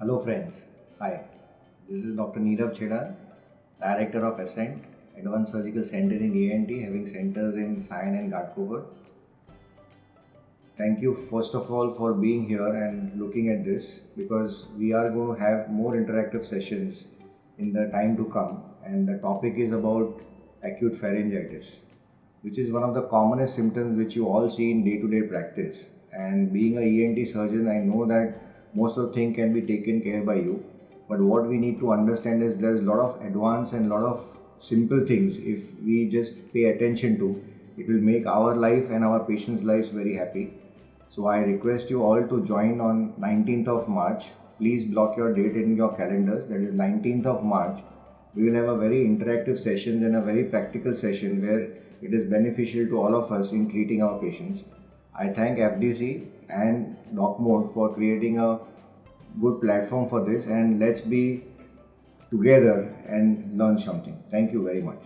Hello friends, hi. This is Dr. Neerav Chheda, Director of Ascent, Advanced Surgical Center in ENT, having centers in Sion and Ghatkopar. Thank you first of all for being here and looking at this, because we are going to have more interactive sessions in the time to come, and the topic is about acute pharyngitis, which is one of the commonest symptoms which you all see in day-to-day practice. And being a ENT surgeon, I know that most of the thing can be taken care by you, but what we need to understand is there's a lot of advanced and a lot of simple things. If we just pay attention to, it will make our life and our patients' lives very happy. So I request you all to join on 19th of March. Please block your date in your calendars. That is 19th of March. We will have a very interactive session and a very practical session where it is beneficial to all of us in treating our patients. I thank FDC and DocMode for creating a good platform for this, and let's be together and learn something. Thank you very much.